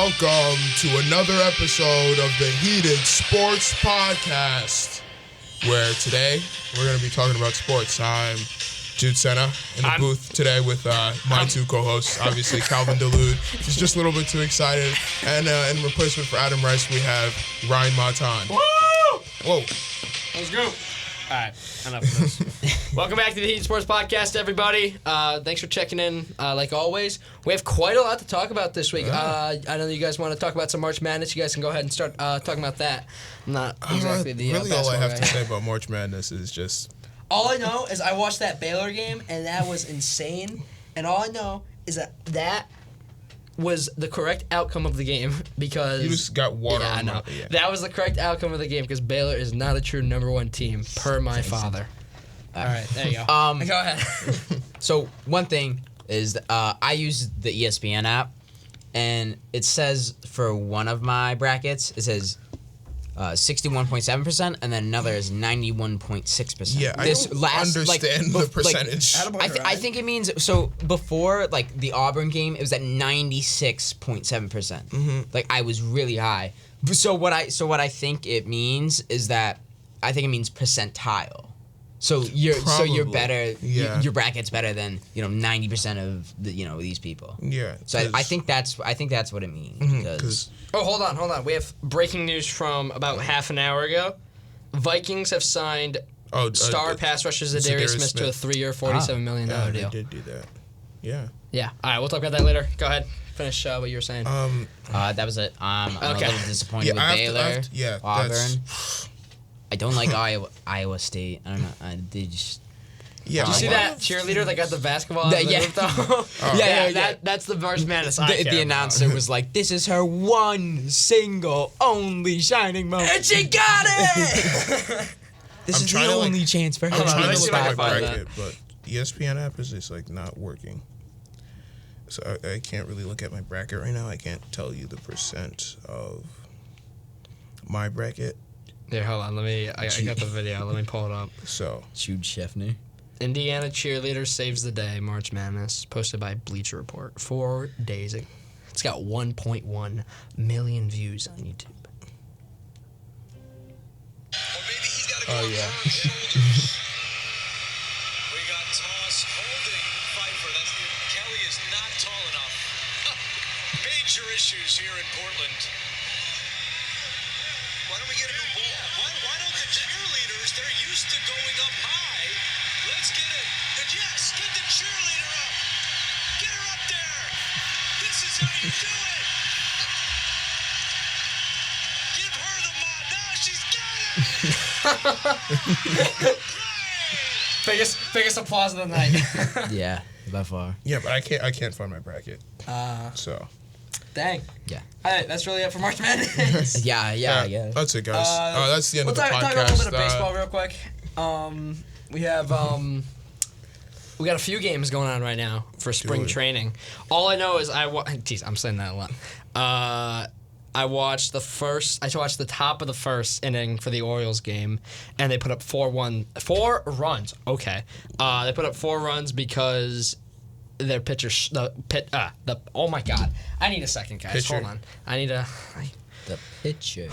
welcome to another episode of the Heated Sports Podcast, where today we're going to be talking about sports. I'm Jude Senna in the booth today with my two co-hosts, obviously Calvin DeLude. He's just a little bit too excited. And in replacement for Adam Rice, we have Ryan Matan. Woo! Whoa. Let's go. All right, enough of this. Welcome back to the Heated Sports Podcast, everybody. Thanks for checking in, like always. We have quite a lot to talk about this week. I know you guys want to talk about some March Madness. You guys can go ahead and start talking about that. I'm not exactly the really all I have to guy. say about March Madness is just... All I know is I watched that Baylor game, and that was insane. And all I know is that was the correct outcome of the game because... You just got water on I know. Yeah. That was the correct outcome of the game because Baylor is not a true number one team, per my father. All right, there you go. Go ahead. So one thing is I use the ESPN app, and it says for one of my brackets, it says 61.7%, and then another is 91.6%. Yeah, I don't understand the percentage. I think it means, so before, like, the Auburn game, it was at 96.7%. Mm-hmm. Like, I was really high. So what I think it means is that, I think it means percentile. So you're better. Yeah. Your bracket's better than 90% of these people. Yeah. So I think that's what it means. Because Oh, hold on. We have breaking news from about half an hour ago. Vikings have signed star pass rusher Zadarius Smith to a 3-year, $47 million deal. They did do that. Yeah. Yeah. All right, we'll talk about that later. Go ahead. Finish what you were saying. that was it. I'm a little disappointed with Baylor. Auburn. I don't like Iowa State. I don't know. They just. Yeah. Did you see that cheerleader that got the basketball? That's the March Madness. The announcer was like, "This is her one single, only shining moment, and she got it." This is the only chance for her. I'm trying let's to see look if I at my can find bracket, but ESPN app is just like not working. So I can't really look at my bracket right now. I can't tell you the percent of my bracket. Here, hold on. I got the video. Let me pull it up. So Jude Sheffner. Indiana cheerleader saves the day. March Madness, posted by Bleacher Report 4 days ago. It's got 1.1 million views on YouTube. oh yeah. We got Toss holding Pfeiffer. Kelly is not tall enough. Major issues here in Portland. Why don't we get a new ball? Why don't the cheerleaders, they're used to going up high. Let's get it. Yes, get the cheerleader up. Get her up there. This is how you do it. Give her the mod. Now she's got it. Biggest applause of the night. Yeah, by far. Yeah, but I can't find my bracket. So. Dang. Yeah. All right, that's really it for March Madness. Yeah. That's it, guys. That's the end of the podcast. Talk about a little bit of baseball real quick. We have we got a few games going on right now for spring training. All I know is I'm saying that a lot. I watched the top of the first inning for the Orioles game, and they put up 4 runs. Okay. They put up 4 runs because their pitcher, oh my God. I need a second, guys. Pitcher. Hold on. The pitcher.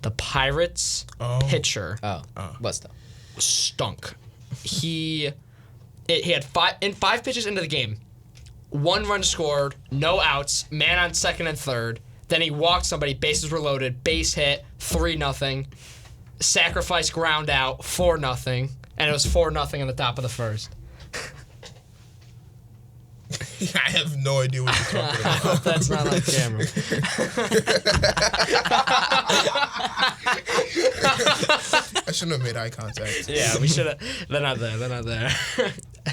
The Pirates pitcher What's that? stunk. He had 5 pitches into the game. 1 run scored, no outs, man on second and third. Then he walked somebody, bases were loaded, base hit, 3-0. Sacrifice ground out, 4-0. And it was 4-0 in the top of the first. I have no idea what you're talking I about. hope that's not on camera. I shouldn't have made eye contact. Yeah, we should have. They're not there.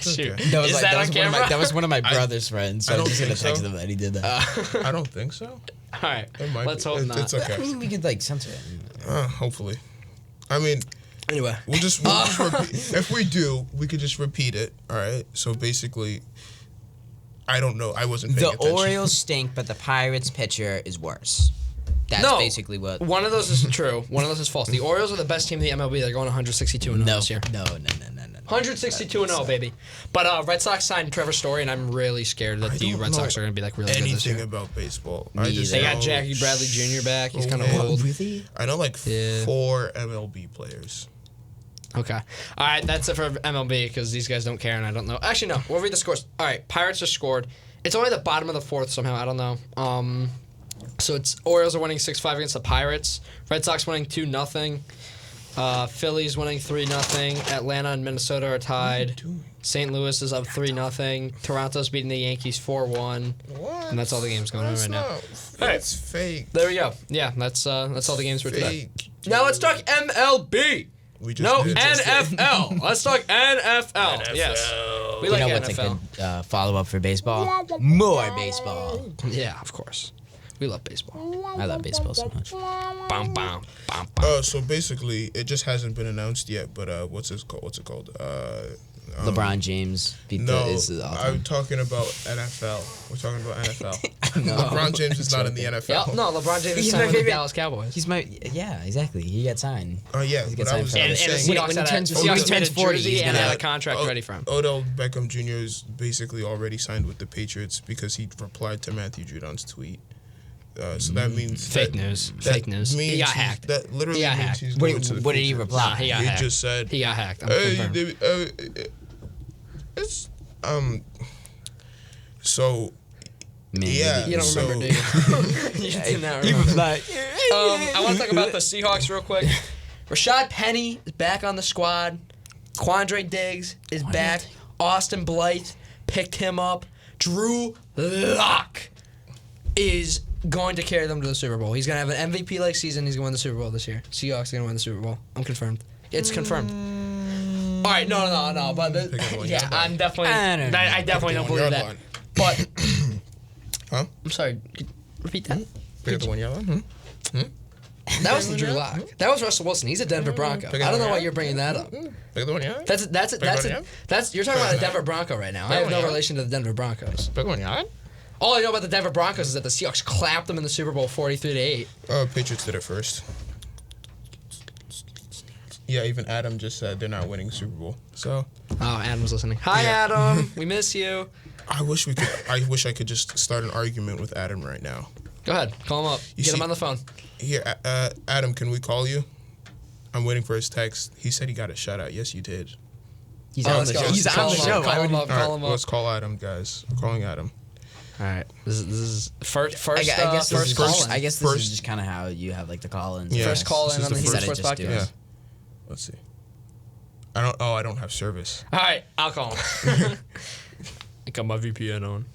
Shoot. Okay. Is that on camera? That was one of my brother's friends, so I I'm don't just gonna think text so. him that he did that. I don't think so. All right. It might Let's be. hope not. It's okay. I mean, we could censor it. Hopefully. I mean, Anyway. we'll just repeat. If we do, we could just repeat it. All right. So basically, I don't know. I wasn't paying The attention. Orioles stink, but the Pirates pitcher is worse. That's basically what. One of those is true. One of those is false. The Orioles are the best team in the MLB. They're going 162-0 this year. No. 162-0, baby. But Red Sox signed Trevor Story, and I'm really scared that the Red Sox are going to be like really good this year. Anything about baseball? They got Jackie Bradley Jr. back. He's kind of old. Really? I know like 4 MLB players. Okay. All right, that's it for MLB because these guys don't care and I don't know. Actually, no. We'll read the scores. All right, Pirates just scored. It's only the bottom of the 4th somehow. I don't know. So it's Orioles are winning 6-5 against the Pirates. Red Sox winning 2-0. Phillies winning 3-0. Atlanta and Minnesota are tied. St. Louis is up 3-0. Toronto's beating the Yankees 4-1. What? And that's all the games going on right now. That's fake. There we go. Yeah, that's all the games for today. Now let's talk MLB. NFL. Let's talk NFL. Yes. We like what's NFL. a good follow-up for baseball? More baseball. Yeah, of course. We love baseball. I love baseball so much. Bam, bam, bam, bam. So basically, it just hasn't been announced yet. But what's it called? LeBron James is the all-time. I'm talking about NFL. We're talking about NFL. No. LeBron James is not in the NFL. Yep. No, LeBron James is signed with the Dallas Cowboys. Exactly. He got signed. Oh yeah, He but gets I was signed And saying, the Seahawks made a 40, jersey he's and gonna- had a contract ready for him. Odell Beckham Jr. is basically already signed with the Patriots because he replied to Matthew Judon's tweet. So that means Fake news. Fake news. He got hacked. That literally He got means hacked. he's going to the What did he Patriots. reply? Nah, he got He hacked. just said, He got hacked. I'm "Hey, confirmed. it's so Man, yeah." You don't so, remember, do you? You did not remember. I want to talk about the Seahawks real quick. Rashad Penny is back on the squad. Quandre Diggs is back. Austin Blythe picked him up. Drew Lock is going to carry them to the Super Bowl. He's going to have an MVP-like season. He's going to win the Super Bowl this year. Seahawks are going to win the Super Bowl. I'm confirmed. It's confirmed. All right, no. But I'm definitely. I definitely don't believe that. But Huh? I'm sorry. Repeat that. Pick up the 1 yard line. That wasn't Drew Lock. That was Russell Wilson. He's a Denver Bronco. I don't know why you're bringing that up. Pick up the 1 yard. That's you're talking about a Denver Bronco right now. I have no relation to the Denver Broncos. Pick up 1 yard. All I know about the Denver Broncos is that the Seahawks clapped them in the Super Bowl 43-8. Patriots did it first. Yeah, even Adam just said they're not winning Super Bowl. So. Oh, Adam was listening. Hi, Yeah. Adam. We miss you. I wish I could just start an argument with Adam right now. Go ahead. Call him up. Get him on the phone. Here, Adam, can we call you? I'm waiting for his text. He said he got a shutout. Yes, you did. He's on the show. He's on the show. Call him up. All right, let's call Adam, guys. We're calling Adam. All right. This is first. I guess this is first- just kind of how you have like the call-ins. Yeah. First call This in is on the the Heat first- Sports Just do Podcast. it. Yeah. Let's see. I don't have service. All right, I'll call him. I got my VPN on.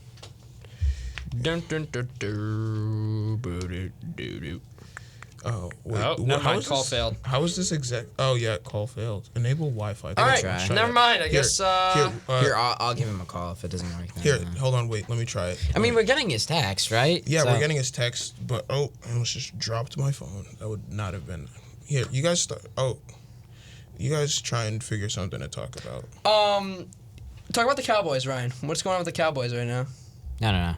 Dun, dun, dun, dun, boo-doo-doo-doo. Oh, wait. Oh, never mind. Call failed. How is this exact? Oh, yeah, call failed. Enable Wi-Fi. All right, try. never mind. I guess. Here, Here, I'll give him a call if it doesn't work. Then, here, hold on, wait. Let me try it. I mean, we're getting his text, right? Yeah, So- we're getting his text, but I almost just dropped my phone. That would not have been. Here, you guys start. You guys try and figure something to talk about. Talk about the Cowboys, Ryan. What's going on with the Cowboys right now? No.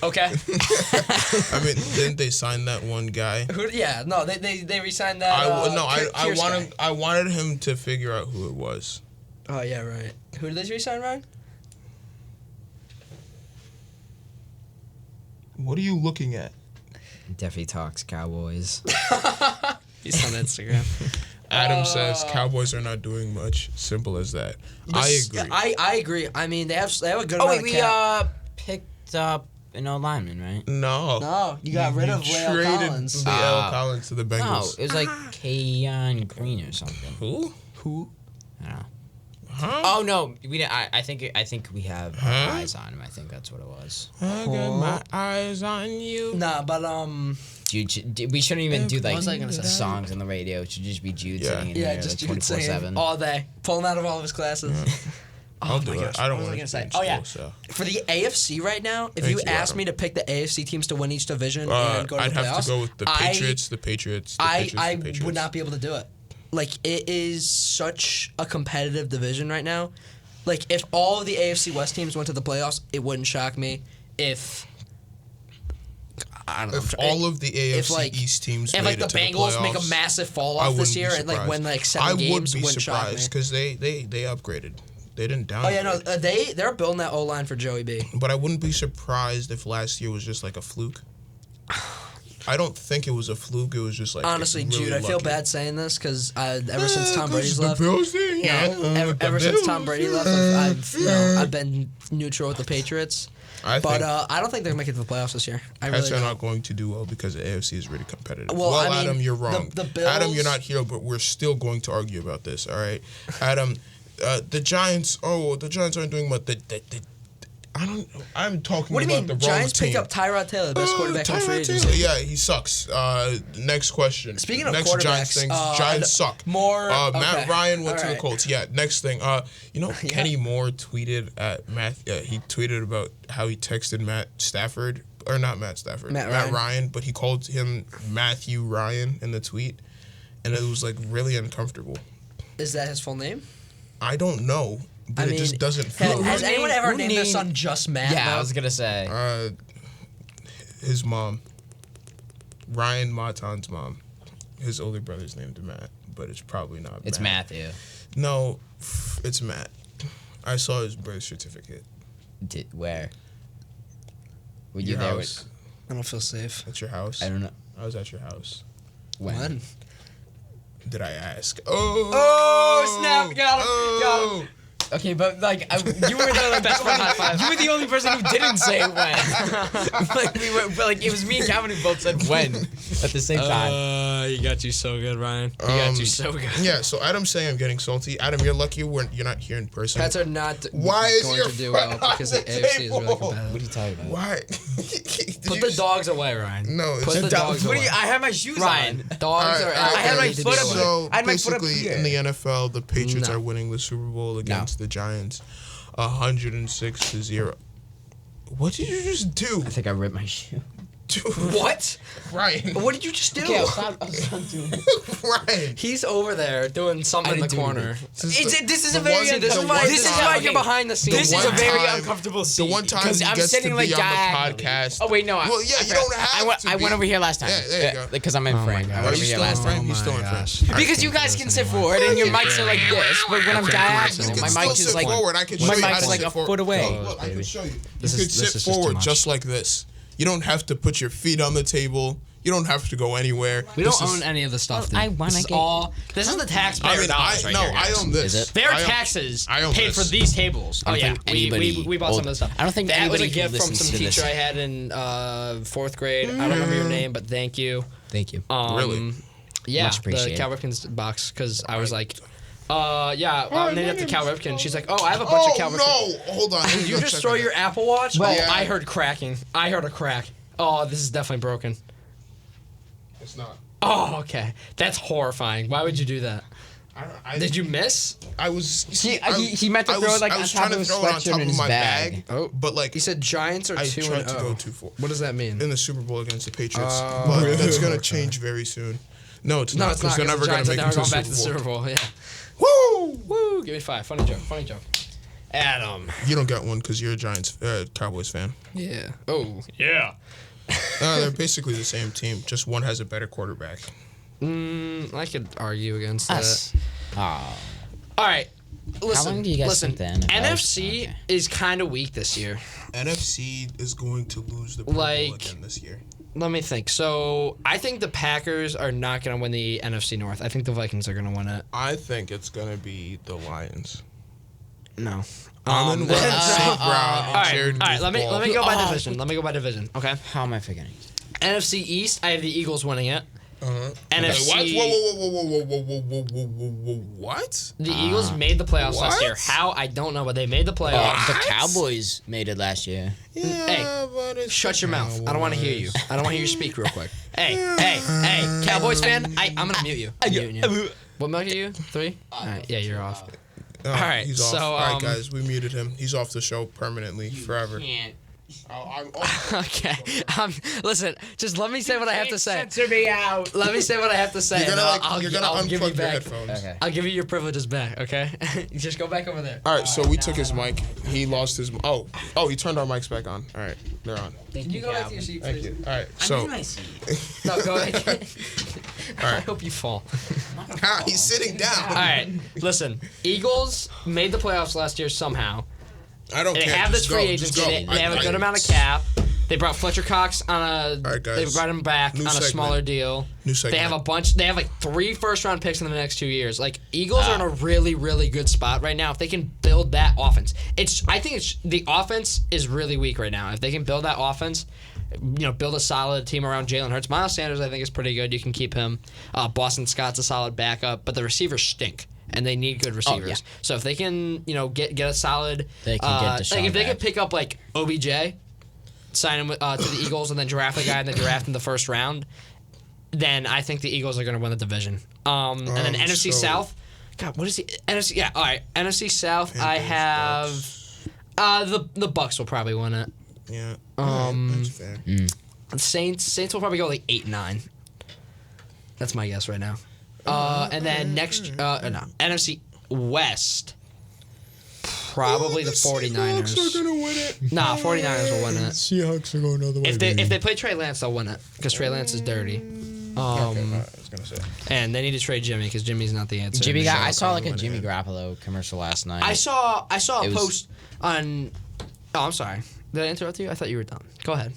Okay. I mean, didn't they sign that one guy? They re-signed that. I wanted him to figure out who it was. Oh yeah, right. Who did they re-sign, Ryan? What are you looking at? Definitely talks Cowboys. He's on Instagram. Adam says Cowboys are not doing much. Simple as that. I agree. I agree. I mean, they have a good Oh amount wait, of cap. we picked up an old lineman, right? No, you got rid of La'el traded Collins. La'el Collins to the No, Bengals. it was like Keon Green or something. Who? I don't know. Huh? Oh no, we didn't. I think we have eyes on him. I think that's what it was. I got my eyes on you. Nah, but Jude, we shouldn't even do What like was I gonna say? songs on the radio. It should just be Jude singing in yeah, there just like Jude singing 24/7. all day, pulling out of all of his classes. I'll do it. I don't What was I want gonna say? to Oh yeah, so. for the AFC right now, if Thank you you, asked Adam. me to pick the AFC teams to win each division and go to I'd the playoffs, have to go with the Patriots, the Patriots, the Patriots, I the Patriots. would not be able to do it. Like, it is such a competitive division right now. Like, if all of the AFC West teams went to the playoffs, it wouldn't shock me. If I don't know. If all of the AFC East teams and made like the it to Bengals the playoffs, make a massive fall off this year and like win like 7 games, I would be shock me. surprised because they upgraded. They didn't downgrade. Oh yeah, no, they're building that O-line for Joey B. But I wouldn't be surprised if last year was just like a fluke. I don't think it was a fluke. It was just like honestly, really Jude. I feel lucky. bad saying this because ever since Tom Brady's left, ever since Tom Brady left, I've been neutral with the Patriots. I don't think they're making it to the playoffs this year. I really they're don't. not going to do well because the AFC is really competitive. Well, I mean, Adam, you're wrong. The Bills, Adam, you're not here, but we're still going to argue about this. All right, Adam. The Giants. Oh, the Giants aren't doing much. I don't. I'm talking what do you about mean? the wrong Giants team. picked up Tyrod Taylor, the best quarterback in free agency. Taylor, yeah, he sucks. Next question. Speaking of next quarterbacks, Giants things. Giants suck. Matt Ryan went to the Colts. Yeah. Next thing. Kenny Moore tweeted at Matt. He tweeted about how he texted Matt Stafford or not Matt Stafford. Matt Ryan, but he called him Matthew Ryan in the tweet, and it was like really uncomfortable. Is that his full name? I don't know. But it just doesn't feel Has anyone ever named their son just Matt? Yeah, I was going to say. His mom. Ryan Matan's mom. His older brother's named Matt, but it's probably not It's Matt. Matthew. No, it's Matt. I saw his birth certificate. Where? Were you Your there? house. I don't feel safe. At your house? I don't know. I was at your house. When? Did I ask? Oh, snap. Got him. Okay, but like you were the you were the only person who didn't say when. It was me and Calvin who both said when at the same time. You got you so good, Ryan. You got you so good. Yeah, so Adam's saying I'm getting salty. Adam, you're lucky you're not here in person. Pats are not Why going is to do well because the AFC is really competitive. What are you talking about? Why? Put the dogs away, Ryan. No, Put the dogs away. I had my shoes Ryan, on. dogs are I had my foot up. So I had my foot up basically, here. in the NFL, the Patriots are winning the Super Bowl against the Giants, 106-0. What did you just do? I think I ripped my shoe. Dude. What? Ryan. What did you just do? Okay, I'll stop doing it. Ryan. He's over there doing something in the corner. This is why you're behind the scenes. This is a very uncomfortable scene. The one time he I'm gets sitting to like be on the diagonally. podcast. Oh wait, no. Well, yeah, you don't have to. I went over here last time. Yeah, there you go. Because I'm in frame. I Are went you over here still in last frame? time. You're still in frame. Because you guys can sit forward and your mics are like this, but when I'm diagonal, my mic is like my mic's like a foot away. Look, I can show you. You This could is sit just forward too much. just like this. You don't have to put your feet on the table. You don't have to go anywhere. We don't own any of the stuff, dude. I wanna This is get- all. This is the taxpayer dollars right here, guys. I own this. Is it? Their I own- taxes I own paid this. for these tables. Oh don't yeah, think anybody we bought some of the stuff. I don't think that was a anybody who gift from listens some to this- teacher I had in 4th grade. I don't remember your name, but thank you. Thank you. Really? Yeah, Much the appreciated. Cal Ripken's box because I was like, I named after Cal Ripken. She's like, oh, I have a bunch of Cal Ripken. Oh no! Hold on. Did you just throw your Apple Watch? Well, Oh, yeah. I heard cracking. I heard a crack. Oh, this is definitely broken. It's not. Oh, okay. That's horrifying. Why would you do that? Did you miss? I was. He meant to throw it like on top of his sweatshirt in his bag. Oh, but like He said Giants are I 2-0. tried to go 2-4 What does that mean? in the Super Bowl against the Patriots, but that's gonna change very soon. No, it's No, not. it's not. Because they're never gonna make it to going the back to the Super Super Bowl. Bowl. Yeah. Woo! Woo! Give me 5. Funny joke. Funny joke. Adam. You don't get one because you're a Giants, Cowboys fan. Yeah. Oh. Yeah. They're basically the same team. Just one has a better quarterback. I could argue against Us. that. Oh. All right. Listen. long do you guys listen. think the NFL NFC okay. is kind of weak this year. NFC is going to lose the Pro Bowl again this year. Let me think. So I think the Packers are not going to win the NFC North. I think the Vikings are going to win it. I think it's gonna be the Lions. No. Amon Ra, St. Brown, and Jared All right. Let me Goofball. go by division. Let me go by division. Okay. How am I forgetting? NFC East. I have the Eagles winning it. NFC. What? The Eagles made the playoffs last What? year. How? I don't know, but they made the playoffs. The Cowboys made it last year. Yeah, Hey, but it's Shut the your mouth. I don't want to hear you. I don't want to hear you speak real quick. Hey, Cowboys fan, I'm going to mute you. I'm muting you. What milk are you? 3? All right, yeah, you're off. All right, he's off. so, All right, guys, we muted him. He's off the show permanently, forever. Okay. Listen, just let me say what I have to say. Censor me out. Let me say what I have to say. You're gonna I'll give you unplug your back. headphones. Okay. I'll give you your privileges back, okay? You just go back over there. All right, so we took his mic. He lost his. Oh, he turned our mics back on. All right, they're on. Can you go back to your seat, Thank please? you. All right, so. I'm in my seat. No, go ahead. All I right. hope you fall. He's sitting down. All right, listen. Eagles made the playoffs last year somehow. I don't They care. have this Just free go, just agency. go. They have a good amount of cap. They brought Fletcher Cox on a. All right, guys. They brought him back New on a segment. smaller deal. New They segment. have a bunch. They have like 3 first-round picks in the next 2 years. Like Eagles are in a really, really good spot right now. If they can build that offense, I think the offense is really weak right now. If they can build that offense, build a solid team around Jalen Hurts. Miles Sanders, I think, is pretty good. You can keep him. Boston Scott's a solid backup, but the receivers stink. And they need good receivers. yeah. So if they can, get a solid, They can get Deshaun like if they back. could pick up like OBJ, sign him to the Eagles, and then draft a guy in the draft in the first round, then I think the Eagles are going to win the division. And then NFC South. God, what is the NFC? Yeah, all right. NFC South. I have the Bucks will probably win it. Yeah. That's fair. Saints will probably go like 8-9. That's my guess right now. And then NFC West, probably the 49ers. Seahawks are gonna win it. Nah, 49ers will win it. Seahawks are going another way. If they play Trey Lance, they'll win it because Trey Lance is dirty. I was gonna say. And they need to trade Jimmy because Jimmy's not the answer. I saw like a Jimmy Garoppolo commercial last night. I saw a It was- post on. Oh, I'm sorry. Did I interrupt you? I thought you were done. Go ahead.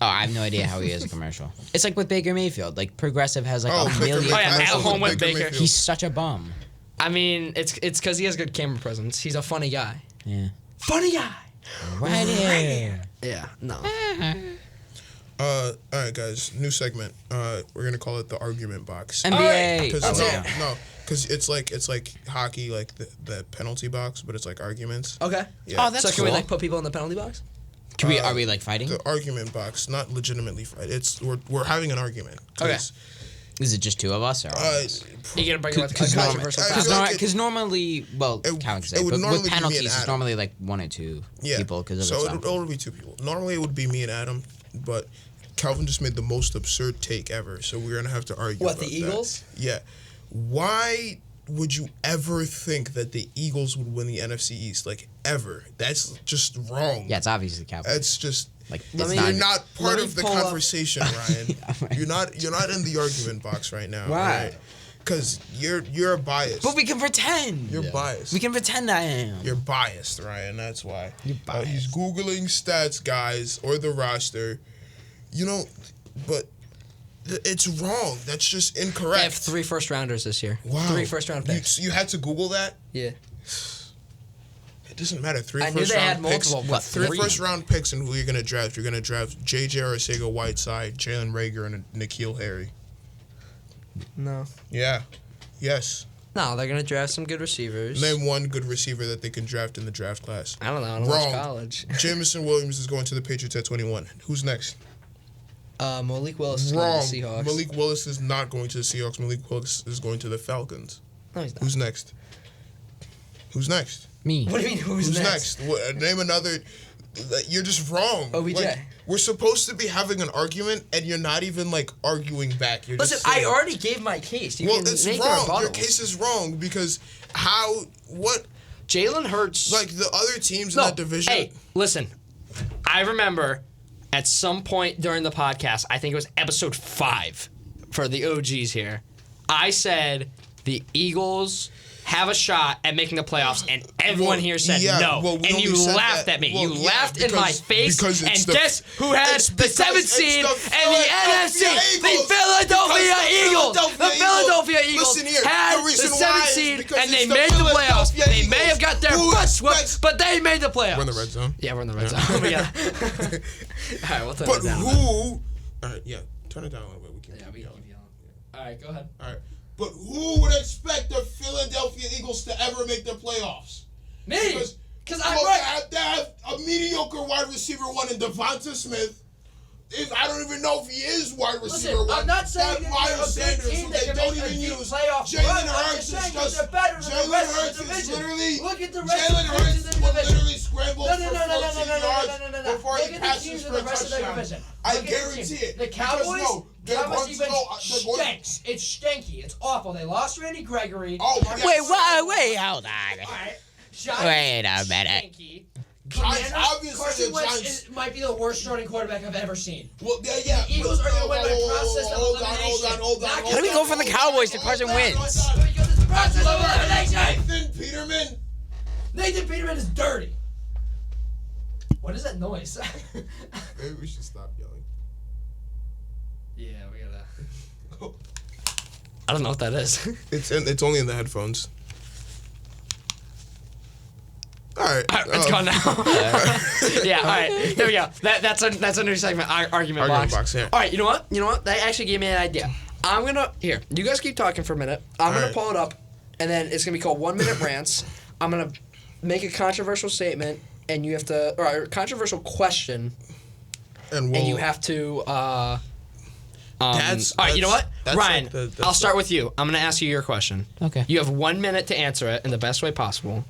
Oh, I have no idea how he is a commercial. It's like with Baker Mayfield. Like Progressive has like Oh, a million. Oh, yeah, Baker at home with Baker Baker. Mayfield. He's such a bum. I mean, it's because he has good camera presence. He's a funny guy. Yeah. Funny guy. Right here. Yeah. No. All right, guys. New segment. We're gonna call it the argument box. NBA. Because it's like hockey, like the penalty box, but it's like arguments. Okay. Yeah. Oh, that's So can we cool. like put people in the penalty box? Are we like fighting? The argument box, not legitimately fight. It's we're having an argument. 'Cause, Is it just 2 of us or? You gonna bring up a Because controversial I topic? feel like Because normally, well, Calvin could say, it would but normally with be me and penalties, it's Adam. normally like 1 or 2 people because of so the it'll be 2 people. Normally it would be me and Adam, but Calvin just made the most absurd take ever, so we're gonna have to argue. What, about the Eagles? That. Yeah. Why would you ever think that the Eagles would win the NFC East? Like ever? That's just wrong. Yeah, it's obviously Cowboys. That's just. Like You're not part me of the pull up- conversation, Ryan. You're not in the argument box right now. Why? Because you're biased. But we can pretend. You're biased. We can pretend I am. You're biased, Ryan. That's why. You're biased. He's Googling stats, guys, or the roster. But it's wrong. That's just incorrect. They have 3 first rounders this year. Wow. 3 first round picks. You had to Google that? Yeah. It doesn't matter. 3 I knew first they round had picks. multiple, but 3 3. first round picks, and who you're gonna draft? You're gonna draft J.J. Arcega-Whiteside, Jalen Reagor, and N'Keal Harry. No. Yeah. Yes. No, they're gonna draft some good receivers. Name one good receiver that they can draft in the draft class. I don't know. I don't Wrong. watch college. Jameson Williams is going to the Patriots at 21. Who's next? Malik Willis is Wrong. going to the Seahawks. Malik Willis is not going to the Seahawks. Malik Willis is going to the Falcons. No, he's not. Who's next? Who's next? Me. What do you mean? Who's next? Name another. You're just wrong. OBJ. Like, we're supposed to be having an argument, and you're not even like arguing back. You're Listen, just I sitting- already gave my case. You Well, can it's make wrong. your Your rebuttals. case is wrong because what? Jalen Hurts. Like the other teams in that division. Hey, listen. I remember at some point during the podcast, I think it was episode 5 for the OGs here, I said the Eagles have a shot at making the playoffs, and everyone here said no. well, we and you only said laughed that- at me. well, you yeah, laughed in my because- face. because it's And the- guess who had it's the because 7th it's seed the and the NFC? Philadelphia The Eagles. Philadelphia Because the Eagles. The Philadelphia Philadelphia Eagles. Eagles Listen here, had the the reason 7th why is seed, because and they it's the made the playoffs. Philadelphia They may Eagles. have got their Who butts whooped, expects- but they made the playoffs. We're in the red zone. Yeah, we're in the red zone. Yeah. All right, we'll turn But it down. who? All right, yeah, turn it down a little bit. We can. Yeah, we keep yelling. All right, go ahead. All right, but who would expect the Philadelphia Eagles to ever make the playoffs? Me, because I'm Well, right. they have a mediocre wide receiver one in Devonta Smith, I don't even know if he is wide receiver Listen, one. I'm not saying that that they're Miles a good Sanders, team who that they can don't make a even deep use. playoff Jalen run. I'm Hurts just is saying just. they're better than the rest of the division. Look at the rest of the teams in the division. Literally scramble for 14 yards before Look he at the passes teams for in the a rest of their touchdown. division. I Look at the guarantee teams. it. The Cowboys, Because Cowboys defense stinks. It's stinky. It's awful. They lost Randy Gregory. Oh, Wait, hold on. All right. Wait a minute. Stinky. Giants, obviously Carson the Wentz Giants. might be the worst starting quarterback I've ever seen. Well, yeah. The Eagles are going to win by process of elimination. Hold on. How do we go from the Cowboys to Carson Wentz? Because it's process of elimination. Nathan Peterman. Nathan Peterman is dirty. What is that noise? Maybe we should stop yelling. Yeah, we gotta. I don't know what that is. It's only in the headphones. All right, it's gone now. Yeah, all right. There we go. That's a new segment. Argument box. Yeah. All right. You know what? That actually gave me an idea. I'm gonna here. You guys keep talking for a minute. I'm gonna pull it up, and then it's gonna be called 1 minute rants. I'm gonna make a controversial statement, and you have to, or a controversial question, and you have to. All right. You know what, Ryan? Like I'll start with you. I'm gonna ask you your question. Okay. You have 1 minute to answer it in the best way possible.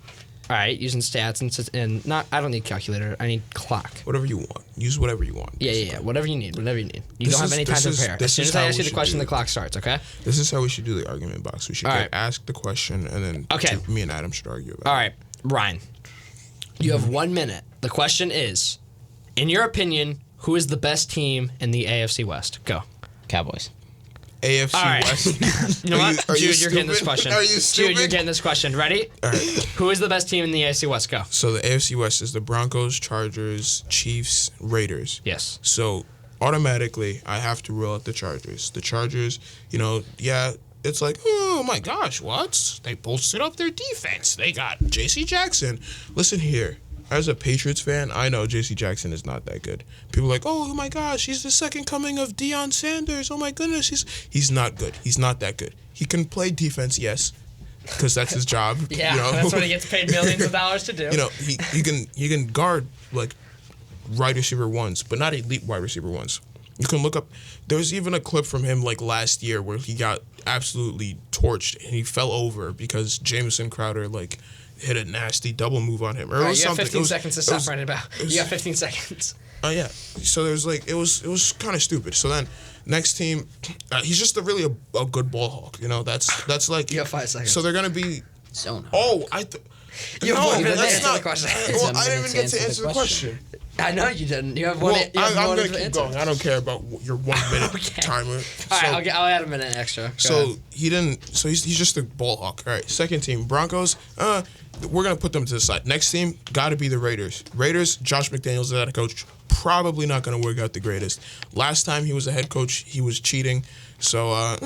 All right, using stats and not. I don't need calculator. I need clock. Whatever you want. Use whatever you want. Yeah. Whatever you need. You don't have any time to prepare. As soon as I ask you the question, the clock starts. Okay. This is how we should do the argument box. We should ask the question, and then me and Adam should argue about it. All right, Ryan. You have 1 minute. The question is, in your opinion, who is the best team in the AFC West? Go. Cowboys. AFC All right. West. You know what? Jude, you're getting this stupid? question. Are you stupid? Jude, you're getting this question. Ready? All right. Who is the best team in the AFC West? Go. So the AFC West is the Broncos, Chargers, Chiefs, Raiders. Yes. So automatically, I have to rule out the Chargers. The Chargers, it's like, oh my gosh, what? They bolstered up their defense. They got J.C. Jackson. Listen here. As a Patriots fan, I know J.C. Jackson is not that good. People are like, oh my gosh, he's the second coming of Deion Sanders. Oh my goodness, he's not good. He's not that good. He can play defense, yes, because that's his job. Yeah, that's what he gets paid millions of dollars to do. He can guard like wide receiver ones, but not elite wide receiver ones. You can look up. There's even a clip from him like last year where he got absolutely torched and he fell over because Jamison Crowder hit a nasty double move on him. All right, you have 15 seconds to stop running about. You got 15 seconds. Oh yeah. So there's it was kind of stupid. So then next team, he's just really a good ball hawk. That's like. You have 5 seconds. So they're gonna be. So Oh, You have 1 minute to that's answer not the question. Well, I didn't even get to answer the question. I know you didn't. You have Well, one. I'm gonna keep going. I don't care about your 1 minute Okay. timer. All right, I'll add a minute extra. Go So ahead. he didn't. So he's just a ball hawk. All right. Second team, Broncos. We're gonna put them to the side. Next team, got to be the Raiders. Raiders. Josh McDaniels is the head coach. Probably not gonna work out the greatest. Last time he was a head coach, he was cheating. So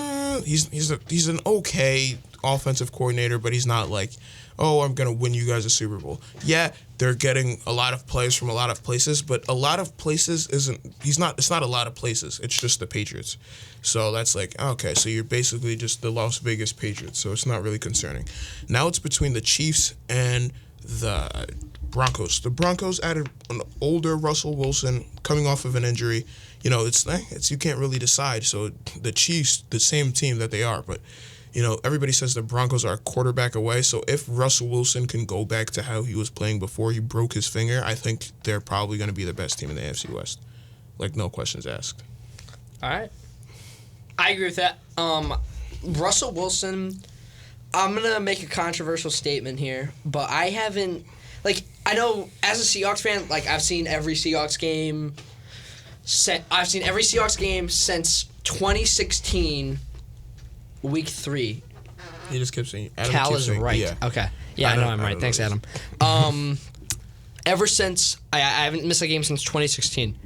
he's an okay offensive coordinator, but he's not like, oh, I'm gonna win you guys a Super Bowl. Yeah, they're getting a lot of players from a lot of places, but a lot of places isn't. It's not a lot of places. It's just the Patriots. So that's like, okay, so you're basically just the Las Vegas Patriots. So it's not really concerning. Now it's between the Chiefs and the Broncos. The Broncos added an older Russell Wilson coming off of an injury. It's you can't really decide. So the Chiefs, the same team that they are, but everybody says the Broncos are a quarterback away. So if Russell Wilson can go back to how he was playing before he broke his finger, I think they're probably going to be the best team in the AFC West. No questions asked. All right. I agree with that. Russell Wilson, I'm going to make a controversial statement here, but I haven't, I know as a Seahawks fan, I've seen every Seahawks game. I've seen every Seahawks game since 2016, week 3. He just kept saying, Adam Cal keeps is saying, right. Yeah. Okay. Yeah, I know I'm right. Thanks, Adam. Ever since, I haven't missed a game since 2016.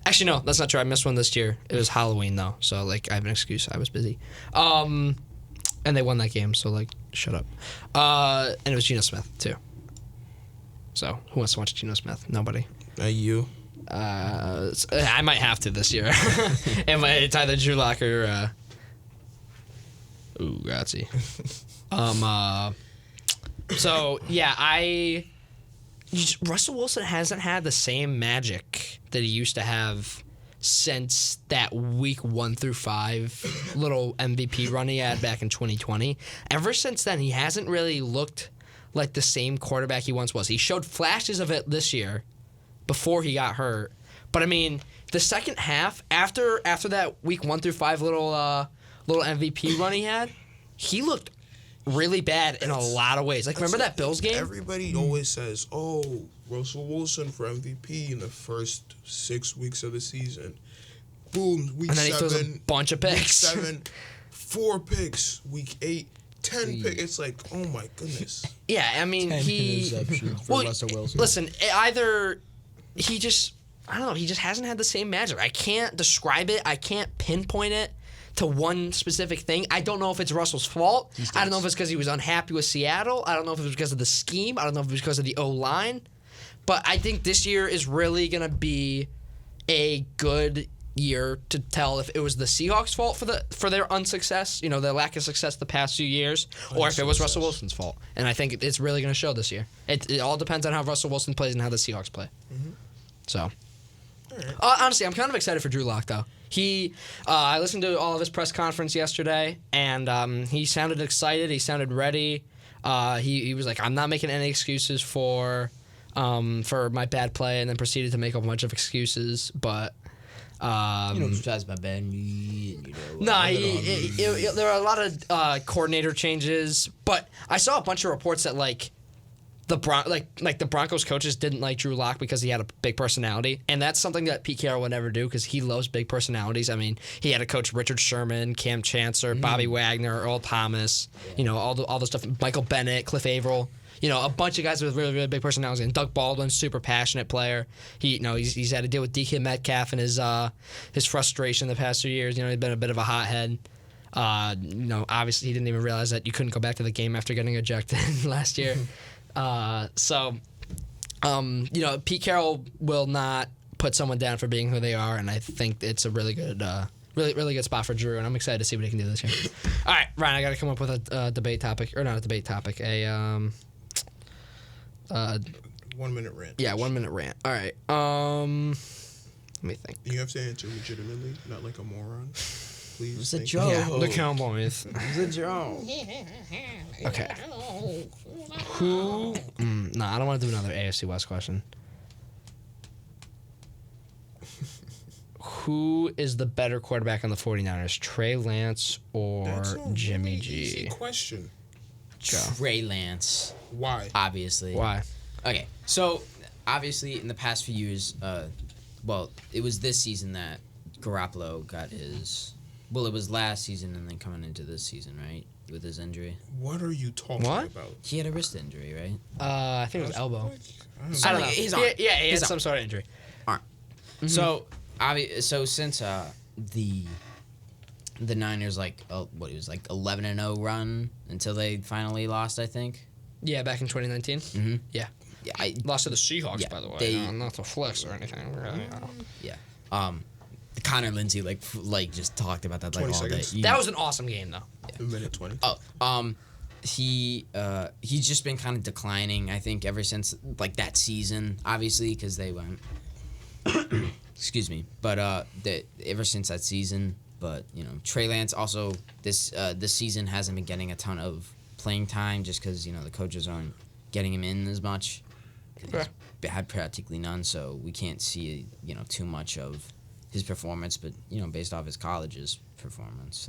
Actually, no, that's not true. I missed one this year. It was Halloween, though, so, I have an excuse. I was busy. And they won that game, so, shut up. And it was Geno Smith, too. So, who wants to watch Geno Smith? Nobody. You. I might have to this year. It's either Drew Lock or... Ooh, grazie. So, yeah, Russell Wilson hasn't had the same magic that he used to have since that week 1 through 5 little MVP run he had back in 2020. Ever since then, he hasn't really looked like the same quarterback he once was. He showed flashes of it this year before he got hurt. But I mean, the second half, after that week 1 through 5 little MVP run he looked really bad in a lot of ways. Like, remember that Bills game? Everybody always says, "Oh, Russell Wilson for MVP in the first 6 weeks of the season." Boom, week 7. And then he throws a bunch of picks. Week 7, 4 picks. Week 8, 10 picks. It's like, oh my goodness. Yeah, I mean, 10 interceptions for Russell Wilson. Listen, either he just, I don't know, he just hasn't had the same magic. I can't describe it. I can't pinpoint it to one specific thing. I don't know if it's Russell's fault. I don't know if it's because he was unhappy with Seattle. I don't know if it was because of the scheme. I don't know if it was because of the O-line. But I think this year is really going to be a good year to tell if it was the Seahawks' fault for their unsuccess, their lack of success the past few years, or if it was Russell Wilson's fault. And I think it's really going to show this year. It all depends on how Russell Wilson plays and how the Seahawks play. Mm-hmm. So, honestly, I'm kind of excited for Drew Lock, though. I listened to all of his press conference yesterday, and he sounded excited. He sounded ready. He was like, "I'm not making any excuses for my bad play," and then proceeded to make a bunch of excuses. But besides my bad. There are a lot of coordinator changes, but I saw a bunch of reports that the Broncos coaches didn't like Drew Lock because he had a big personality, and that's something that Pete Carroll would never do because he loves big personalities. I mean, he had to coach Richard Sherman, Cam Chancellor, Bobby Wagner, Earl Thomas, all the stuff, Michael Bennett, Cliff Averill. A bunch of guys with really, really big personalities. And Doug Baldwin, super passionate player. He's had to deal with DK Metcalf and his frustration the past 2 years. He's been a bit of a hothead. Obviously he didn't even realize that you couldn't go back to the game after getting ejected last year. Pete Carroll will not put someone down for being who they are, and I think it's a really good, really good spot for Drew, and I'm excited to see what he can do this year. All right, Ryan, I got to come up with a debate topic, or not a debate topic, 1 minute rant. Yeah, 1 minute rant. All right. Let me think. You have to answer legitimately, not like a moron. Please. It's a joke. Yeah, the Cowboys. It's a joke. Okay. Who? No, I don't want to do another AFC West question. Who is the better quarterback on the 49ers, Trey Lance or Jimmy G? Easy question. Trey Lance. Why? Obviously. Why? Okay, so obviously in the past few years, it was this season that Garoppolo got his. Well, it was last season and then coming into this season, right? With his injury. What are you talking about? He had a wrist injury, right? I think it was elbow. I don't know. His arm. He had some sort of injury. Arm. Mm-hmm. So since the Niners it was 11-0 run until they finally lost, I think. Yeah, back in 2019. Mm-hmm. Yeah. Yeah, I lost to the Seahawks, by the way. Not to flex or anything. Yeah. Connor Lindsay just talked about that all day. That was an awesome game, though. Yeah. 1:20. He's just been kind of declining, I think, ever since that season, obviously, because they went. Excuse me, but ever since that season, but Trey Lance also this season hasn't been getting a ton of playing time just because the coaches aren't getting him in as much. Okay. He's had practically none, so we can't see too much of his performance, but based off his college's performance,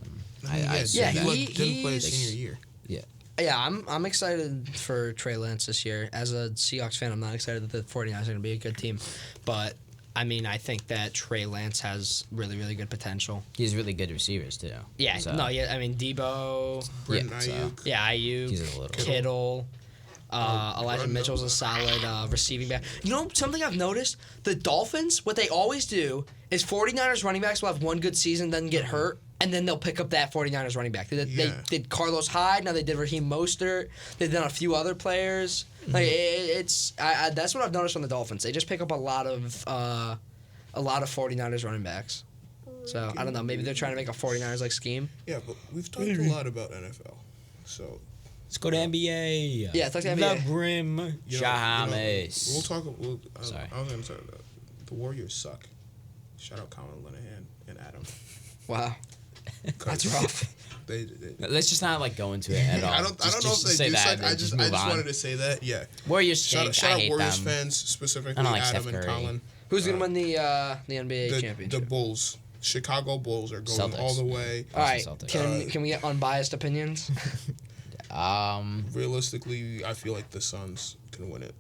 he didn't play his senior year. Yeah, I'm excited for Trey Lance this year. As a Seahawks fan, I'm not excited that the 49ers are going to be a good team, but I mean, I think that Trey Lance has really, really good potential. He has really good receivers too. Yeah, I mean Debo, Ayuk. Ayuk, he's a little Kittle. Elijah Mitchell's a solid receiving back. Something I've noticed? The Dolphins, what they always do is 49ers running backs will have one good season, then get hurt, and then they'll pick up that 49ers running back. They did Carlos Hyde, now they did Raheem Mostert, they've done a few other players. That's what I've noticed from the Dolphins. They just pick up a lot of 49ers running backs. So, I don't know, maybe they're trying to make a 49ers scheme. Yeah, but we've talked a lot about NFL, so... Let's go to NBA. Yeah, let's talk to NBA. The Brim. We'll talk. Sorry. I was going to say that. The Warriors suck. Shout out Colin Linehan and Adam. Wow. That's rough. They Let's just not like go into it at all. I don't know if they say do. that. I just wanted to say that. Yeah. Warriors Shout stink. out I hate Warriors them. fans, specifically I don't like Adam Steph and Curry. Colin. Who's gonna win the NBA championship? The Bulls. Chicago Bulls are going Celtics. all the way. All right. Celtics. Can we get unbiased opinions? Realistically, I feel like the Suns can win it.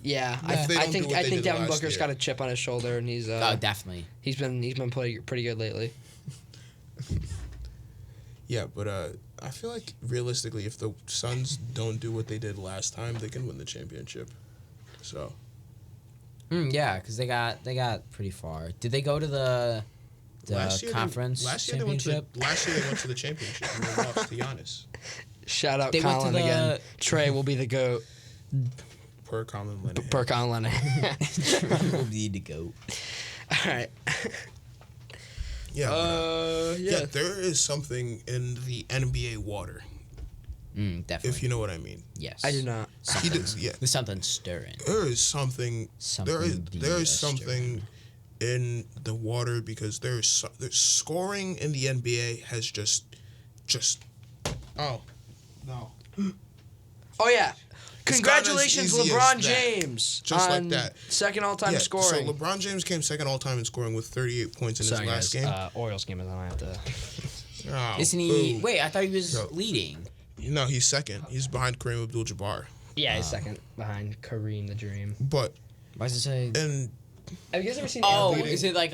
Yeah, If they I don't do think what they did Devin last Booker's year. got a chip on his shoulder, and he's Oh, definitely. he's been playing pretty good lately. Yeah, but I feel like realistically, if the Suns don't do what they did last time, they can win the championship. So Yeah, because they got pretty far. Did they go to the conference last year championship? Last year they went to the championship and they lost to Giannis. Shout out They went to Colin the- again. Trey will be the GOAT Per Colin Linehan. per Colin Linehan. We'll need to go. All right. Yeah, but, Yeah. there is something in the NBA water, Definitely. if you know what I mean. Yes. I do not. He does, yeah. There's something stirring. There is something. There is something in the water because there's scoring in the NBA has just. Oh, no. Oh yeah. It's not as Congratulations, easy as LeBron that. James. Just like on that. Second all-time Yeah, scoring. So LeBron James came second all time in scoring with 38 points in his last game. Orioles game is on. I have to. Oh, Isn't he? boo. Wait, I thought he was No. leading. No, he's second. He's behind Kareem Abdul-Jabbar. Yeah, he's second behind Kareem the Dream. But Why does it say? and Have you guys ever seen Oh, Airplane? is it like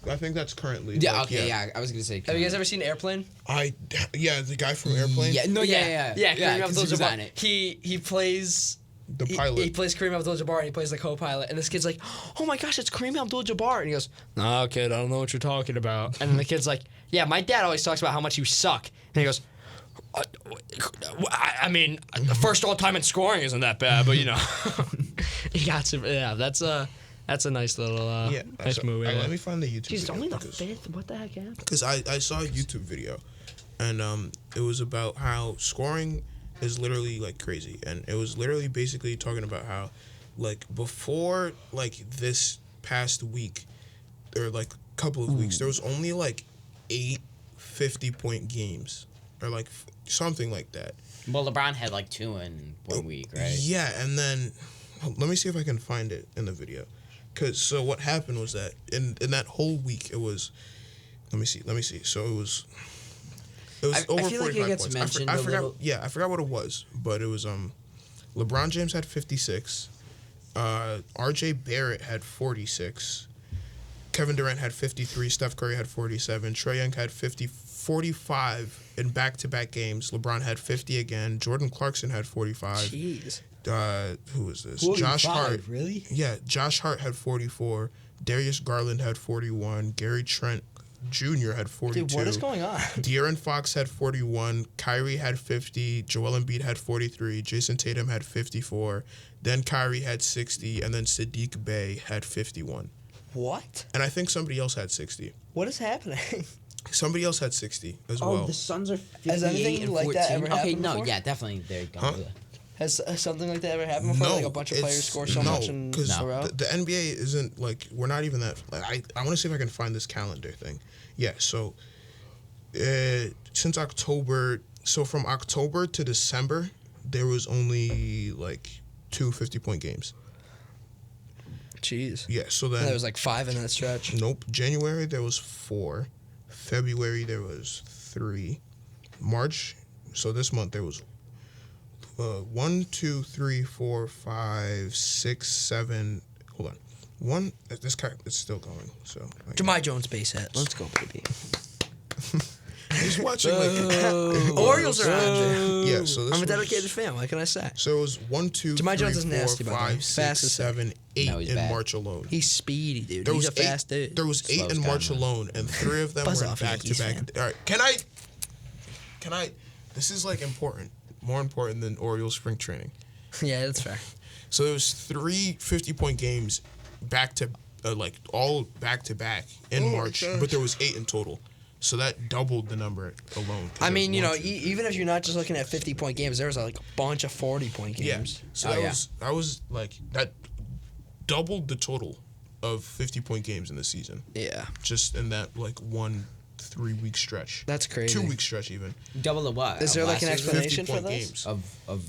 I think that's currently. Yeah. like, Okay. Yeah. I was gonna say. Have you guys ever seen Airplane? The guy from Airplane. Yeah. No. Yeah. Yeah, Kareem 'cause he was Abdul-Jabbar. on it. He plays. The pilot. He plays Kareem Abdul-Jabbar and he plays the co-pilot. And this kid's like, "Oh my gosh, it's Kareem Abdul-Jabbar!" And he goes, "No, kid, I don't know what you're talking about." And then the kid's like, "Yeah, my dad always talks about how much you suck." And he goes, I mean, the first all-time in scoring isn't that bad, but you know, he got some. Yeah, that's a nice little nice movie. Let me find the YouTube. Jeez, video only the because- fifth. What the heck happened? Because I saw a YouTube video, and it was about how scoring is literally like crazy, and it was literally basically talking about how, like before like this past week, or like couple of weeks, there was only like 8 50-point games, or like something like that. Well, LeBron had like 2 in 1 week, right? Yeah, and then let me see if I can find it in the video. So what happened was that in that whole week it was. Let me see. So it was over I feel like 45 it gets points. mentioned I a forgot. little. Yeah, I forgot what it was, but it was LeBron James had 56, R.J. Barrett had 46, Kevin Durant had 53, Steph Curry had 47, Trae Young had 45 in back-to-back games. LeBron had 50 again. Jordan Clarkson had 45. Jeez. Who was this? Josh Hart. Really? Yeah, Josh Hart had 44. Darius Garland had 41. Gary Trent Jr. had 42. Dude, what is going on? De'Aaron Fox had 41. Kyrie had 50. Joel Embiid had 43. Jason Tatum had 54. Then Kyrie had 60. And then Sadiq Bey had 51. What? And I think somebody else had 60. What is happening? Somebody else had 60 as Oh, well. the Suns are 58 Has anything and like 14. that ever Okay, happened no, before? yeah, definitely. There you go. Huh? Has something like that ever happened before? Like a bunch of players score so much in a row? The NBA isn't like, we're not even that. Like, I want to see if I can find this calendar thing. Yeah, so since October, so from October to December, there was only like 2 50-point games. Jeez. Yeah, so then There was like 5 in that stretch. nope. January there was 4. February there was 3. March, so this month there was 1, 2, 3, 4, 5, 6, 7. Hold on. One. This guy is still going. So Jemai Jones base hit. Let's go, baby. he's watching like. Orioles are on. Yeah. So this I'm a was- dedicated fan. What can I say? So it was 1, 2, Jemai 3, Jones is 4, nasty, by the way. 5, Fast 6, as heck. 7, 8 No, he's in bad. March alone. He's speedy, dude. There He's was a fast dude. There was 8 Slowest in guy, March man. alone, and 3 of them Buzz were off, back to Yankees back. fan. All right, can I? This is like important, more important than Orioles spring training. Yeah, that's fair. So there was 3 50-point games back to all back to back in March, but there was 8 in total. So that doubled the number alone. 'cause I there mean, was you know, 1, 2, even if you're not just looking at 50-point games, there was like a bunch of 40-point yeah. games. So Oh, that yeah. was like that doubled the total of 50-point games in the season. Yeah. Just in that like 1 3-week stretch. That's crazy. 2-week stretch even. Double of what? Is Of there like an last season? explanation for 50-point this? games. Of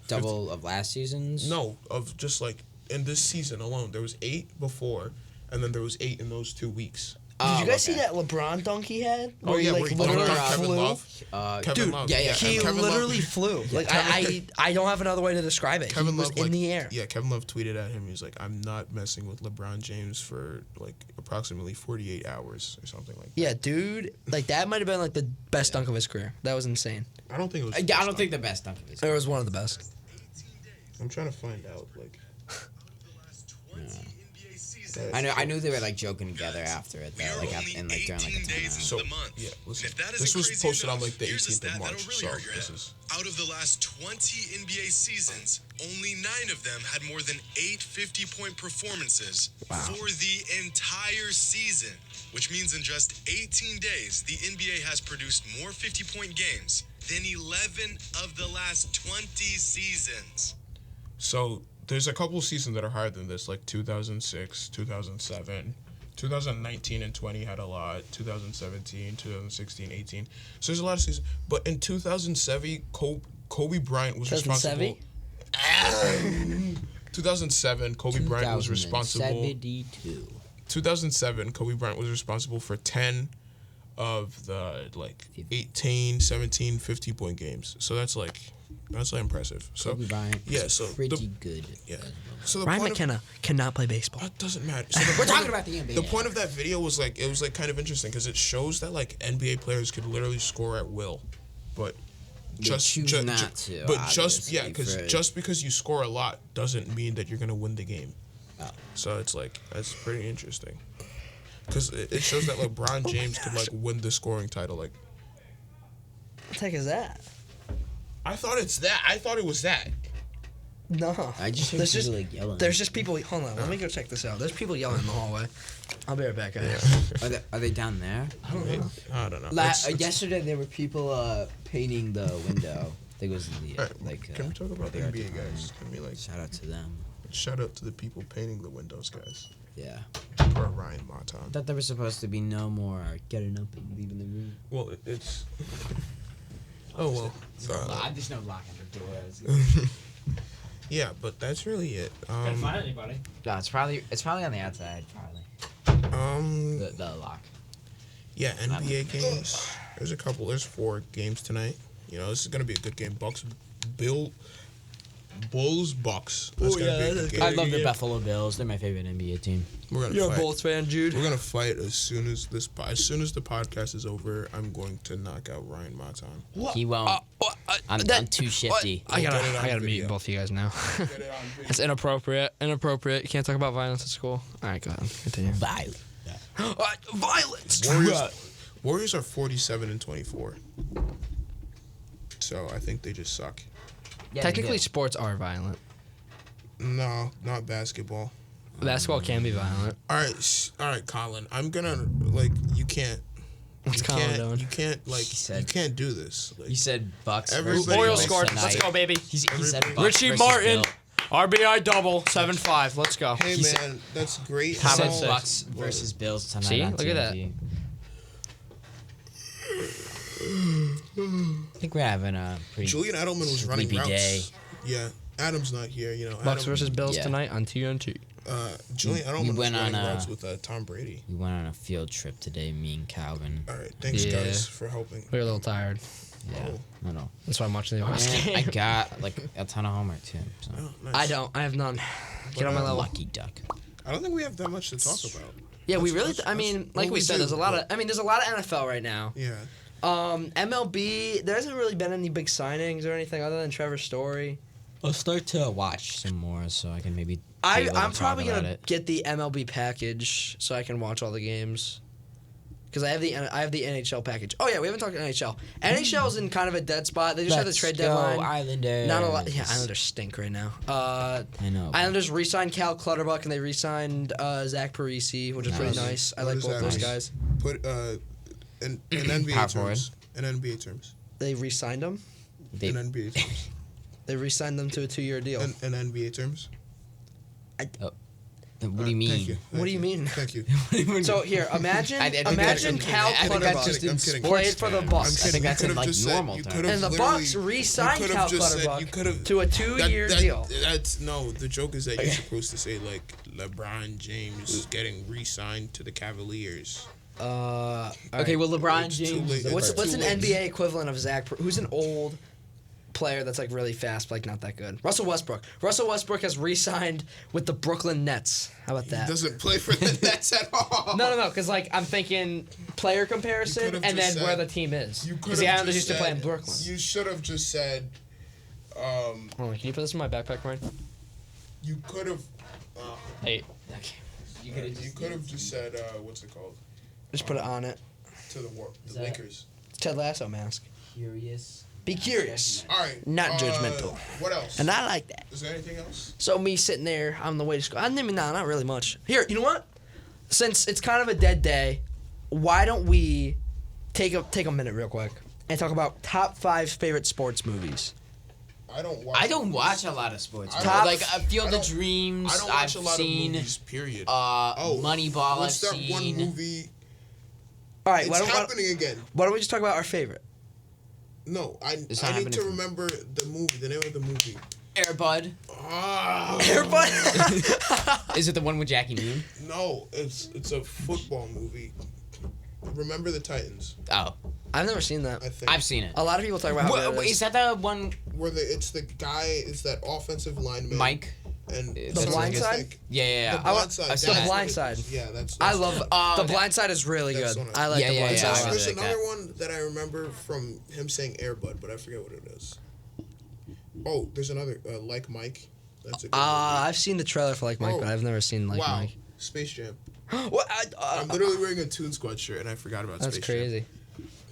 double of last season's? No, of just like in this season alone, there was 8 before, and then there was 8 in those 2 weeks. Did you guys see that LeBron dunk he had? Oh yeah, he, where he literally dunked Kevin flew. Love. Kevin Dude, Love. yeah. He and Kevin literally Love, flew. Like I don't have another way to describe it. Kevin He was Love, in like, the air. Yeah, Kevin Love tweeted at him. He was like, "I'm not messing with LeBron James for like approximately 48 hours or something like that." Yeah, dude. Like that might have been like the best dunk of his career. That was insane. I don't think it was. I don't think the best dunk of his. It was one of the best. I'm trying to find out. Like, I knew they were like joking together after it though, like during like a timeout. so month. yeah, listen, And if that this isn't was crazy posted on enough, like the here's a 18th stat of March. that'll really So hurt your this head. is Out of the last 20 NBA seasons, only 9 of them had more than 8 50-point performances for the entire season, which means in just 18 days, the NBA has produced more 50-point games than 11 of the last 20 seasons. so. There's a couple seasons that are higher than this, like 2006, 2007, 2019 and 20 had a lot. 2017, 2016, 18. So there's a lot of seasons. But in 2007, Kobe Bryant was responsible. 2007, Kobe Bryant was responsible. 2007, Kobe Bryant was responsible for 10 of the like 18, 17, 50-point games. So that's like impressive. So Kobe Bryant, yeah, so pretty good. Yeah. So the Ryan point McKenna cannot play baseball. it doesn't matter. So We're talking about the NBA. The point of that video was like it was like kind of interesting because it shows that like NBA players could literally score at will, but choose not to, But just obviously, just because you score a lot doesn't mean that you're gonna win the game. Oh. So it's like that's pretty interesting because it shows that LeBron James could like win the scoring title. Like What the heck is that? I thought it's that. I thought it was that. No. I just heard there's people, just like, yelling. There's just people. Hold on. Let me go check this out. There's people yelling in the hallway. I'll be right back, guys. Are they down there? I don't know. I don't know. It's- Yesterday there were people painting the window. I think it was the Alright, like. can we talk about the the NBA guys? Can we like Shout out to them. shout out to the people painting the windows, guys? Yeah. Or Ryan Matan. I thought there was supposed to be no more getting up and leaving the room. Well, it's. Oh well. I just know locking the doors. Yeah, but that's really it. Couldn't find anybody. No, it's probably on the outside. Probably the lock. Yeah, NBA games. There's a couple. There's 4 games tonight. You know, this is gonna be a good game. Bulls, Bucks. That's gonna be a good game. I love the Buffalo Bills. They're my favorite NBA team. We're gonna You're fight. a Bulls fan, Jude. We're gonna fight as soon as the podcast is over. I'm going to knock out Ryan Matan. He won't. I'm too shifty. I Get it on gotta video. mute both of you guys now. It's inappropriate. Inappropriate. You can't talk about violence at school. All right, go ahead. Continue. Violence. Warriors are 47-24. So I think they just suck. Yeah, Technically, they sports are violent. No, not basketball. Basketball can be violent. All right, Colin. I'm gonna you can't. What's you Colin can't, doing? You can't He said- you can't do this. Like, You said Bucks. Everybody versus Orioles Bills scored. tonight. Let's go, baby. He said Bucks Richie versus Martin. Bills. RBI double. 7-5. Let's go. hey He man, that's great. He How said about six? Bucks versus Bills tonight. See? on Look at that. TNT. I think we're having a pretty Julian Edelman was running sleepy routes. day. Yeah, Adam's not here. You know, Bucks Adam, versus Bills Yeah. tonight on TNT. Julian Edelman we was went running on routes with Tom Brady. We went on a field trip today, me and Calvin. All right, thanks Yeah. guys for helping. We're a little tired. Yeah, Oh. no. That's why I'm watching the West And I game. got like a ton of homework too. So. Oh, nice. I don't. I have none. Get on my level. Lucky duck. I don't think we have that much to talk about. Yeah, we That's- really. that's- I mean, that's- like well, we we said, do, there's a lot of. but- I mean, there's a lot of NFL right now. Yeah. MLB, there hasn't really been any big signings or anything other than Trevor Story. I'll start to watch some more so I can maybe. I'm talk probably about gonna it. get the MLB package so I can watch all the games. Because I have the NHL package. Oh yeah, we haven't talked NHL. NHL is in kind of a dead spot. They just had the trade deadline. Islanders. Not a lot. Yeah, Islanders stink right now. I know. Islanders re-signed Cal Clutterbuck and they re-signed Zach Parisi, which is pretty nice. I What like does both that those mean? guys. Put in NBA Power terms. In NBA terms. They re-signed them. They- In NBA terms. They re-signed them to a 2-year deal. In NBA terms. What do you mean? Thank you. What do you mean? Thank you. So here, imagine I'm Cal kidding. Clutterbuck played for the Bucks, I think that's in, like, normal You times. could've and the literally- Bucks you re-signed could've Cal just said- you Clutterbuck could've- to a 2-year deal. No, the joke is that you're supposed to say like LeBron James is getting re-signed to the Cavaliers. Okay, well, LeBron It's too James. late. What's It's an too late. NBA equivalent of Zach? Who's an old player that's like really fast, but like not that good? Russell Westbrook. Russell Westbrook has re-signed with the Brooklyn Nets. How about He that? doesn't play for the Nets at all. No, because like I'm thinking player comparison could've and then just where said- the team is. You Because could the have Islanders just used to play in said- Brooklyn. You should have just said. Hold on, can you put this in my backpack, Ryan? You could have. Hey, You You could have just said. What's it called? just put it on it. To the that- Lakers. Ted Lasso mask. Curious. Be curious, All right. not judgmental. What else? and I like that. Is there anything else? So me sitting there on the way to school. I mean, not really much. Here, you know what? Since it's kind of a dead day, why don't we take a minute real quick and talk about top 5 favorite sports movies? I don't watch. I don't watch a lot of sports. I bro. don't- like Field I of don't- Dreams. I don't watch I've a lot seen, of movies. Period. Moneyball. What's I've that seen. one movie? All right, It's happening again. why don't we just talk about our favorite? No, I It's need not to happening for- remember the movie. The name of the movie. Airbud. Ah, Everybody. Is it the one with Jackie Moon? no, it's a football movie. Remember the Titans. Oh, I've never seen that. I think. I've seen it. A lot of people talk about how good it Is is. that the one, Where it's the guy. It's that offensive lineman. Mike? And The someone Blind just Side? like- Yeah, yeah, The yeah. Blind Side. I that's saw The that. Blind what it Side. is. Yeah, that's. I love The that- Blind Side is really That's good. one I- I like Yeah, The yeah, Blind yeah, Side. I a lot. There's like another that. one that I remember from him saying Airbud, but I forget what it is. Oh, there's another Like Mike. That's a good movie. I've seen the trailer for Like Mike, Oh. but I've never seen Like Wow, Mike. Space Jam. What? I'm literally wearing a Toon Squad shirt and I forgot about That's Space crazy.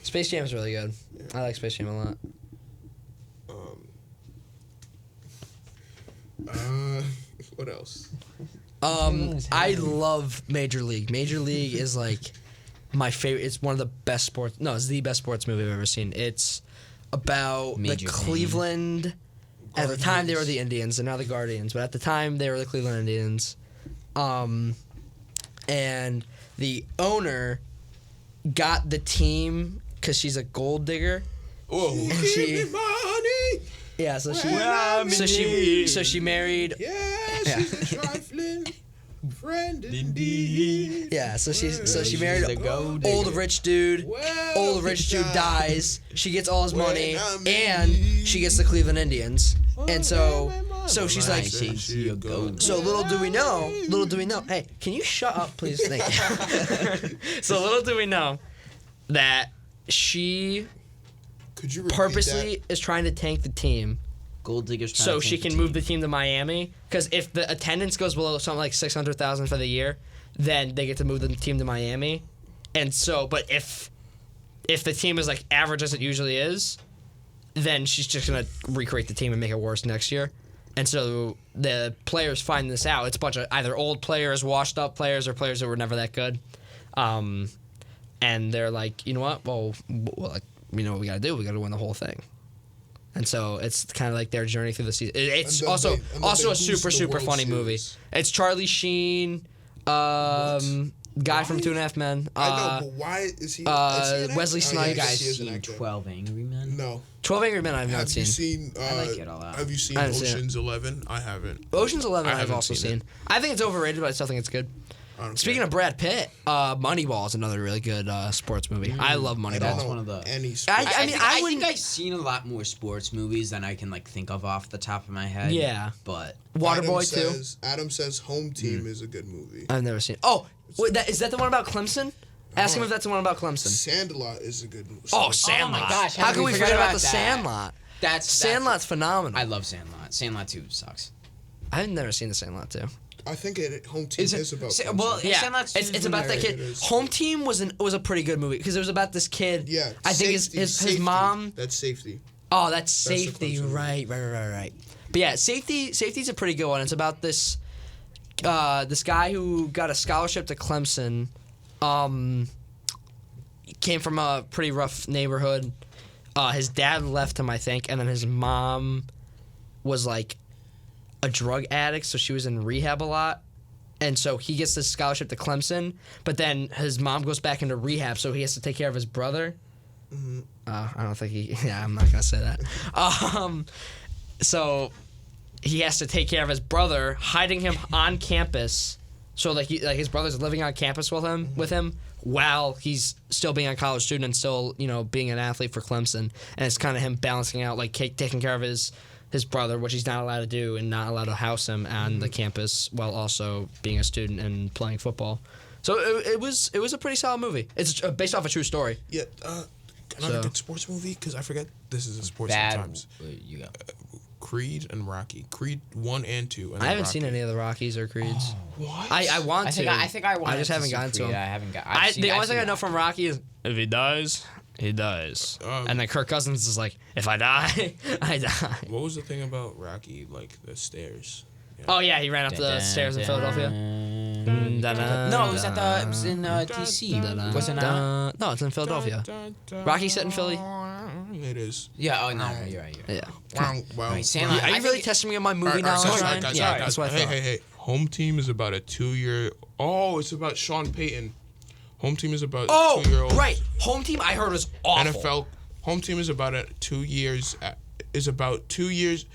Space Jam is really good. I like Space Jam a lot. Jam. What else? I love Major League. Major League is like my favorite. It's one of the best sports. No, it's the best sports movie I've ever seen. It's about Major the League. Cleveland. At the time, they were Guardians. the Indians, and now the Guardians. But at the time, they were the Cleveland Indians. And the owner got the team because she's a gold digger. Oh, She- give me money. Yeah, so she, When I'm so she married. Yeah, she's a trifling friend indeed. Yeah, so she married She's a gold digger. old rich dude. Well, Old rich dude dies. She gets all his When money, I'm in and need. she gets the Cleveland Indians. And so she's I like, said she a gold so little do we know. Hey, can you shut up, please? Thank you. So little do we know that she Could you repeat purposely is trying to tank the team Gold Diggers. so she can move the team to Miami. Because if the attendance goes below something like 600,000 for the year, then they get to move the team to Miami. And so, but if the team is like average as it usually is, then she's just gonna recreate the team and make it worse next year. And so the players find this out. It's a bunch of either old players, washed up players, or players that were never that good. And they're like, you know what? Well, like, we know what we gotta do. We gotta win the whole thing. And so it's kind of like their journey through the season. It's And then also they- and then also they a lose super the super World funny movie. Series. It's Charlie Sheen, guy from 2.5 Men. I know, but why is he? Wesley Snipes. You You guys he is an seen actor. 12 Angry Men? No. 12 Angry Men I've not Have you seen. seen? I like it a lot. Have you seen I haven't seen it. Ocean's 11? I haven't. Ocean's 11 I I've haven't also seen seen. it. I think it's overrated, but I still think it's good. I don't Speaking care. of Brad Pitt, Moneyball is another really good sports movie. I love I Moneyball. don't That's know one of the- any. I sports. mean, think, I I think wouldn't- I've seen a lot more sports movies than I can like think of off the top of my head. Yeah. But Waterboy too. Adam says Home Team is a good movie. I've never seen. Oh, wait, is that the one about Clemson? Ask him if that's the one about Clemson. Sandlot is a good movie. Oh, Sandlot. gosh, how can we forget about the that? Sandlot? that's Sandlot's phenomenal. I love Sandlot. Sandlot 2 sucks. I've never seen the Sandlot too. I think Home Team is about. Sa- Clemson. well, Yeah, Sandlot's it's about that kid. It is. Home Team was a pretty good movie because it was about this kid. Yeah, I think his safety. mom. That's safety. Oh, that's the safety. Clemson Right. But yeah, safety's a pretty good one. It's about this this guy who got a scholarship to Clemson. Came from a pretty rough neighborhood. His dad left him, I think, and then his mom was like a drug addict, so she was in rehab a lot. and so he gets this scholarship to Clemson, but then his mom goes back into rehab, so he has to take care of his brother. I don't think I'm not gonna say that. So he has to take care of his brother, hiding him on campus. So like his brother's living on campus with him while he's still being a college student and still being an athlete for Clemson. And it's kind of him balancing out like taking care of his brother, which he's not allowed to do, and not allowed to house him on the campus while also being a student and playing football. So it was a pretty solid movie. It's based off a true story. Yeah. Another good sports movie, because I forget this is a sports sometimes. You go. Creed and Rocky. Creed 1 and 2. And I haven't Rocky. seen any of the Rockies or Creeds. What? I want to. I think I want. I just haven't gotten to him. I haven't got. The only thing I know from Rocky is if he dies, he dies. And then Kirk Cousins is like, if I die, I die. What was the thing about Rocky, like the stairs? Yeah. Oh yeah, he ran up the stairs in Philadelphia. No, it was it was in DC. Was it not? No, it's in Philadelphia. Rocky set in Philly. It is. Yeah. Oh no, you're right. Yeah. Well, Right, Sandlot. Are you really testing me on my movie knowledge, Ryan? guys, Yeah, guys. that's what I thought. Hey. Home Team is about a 2-year. Oh, it's about Sean Payton. Home Team is about a 2-year-old. Right. Home Team I heard was awful. NFL. Home Team is about 2 years. Is about 2 years.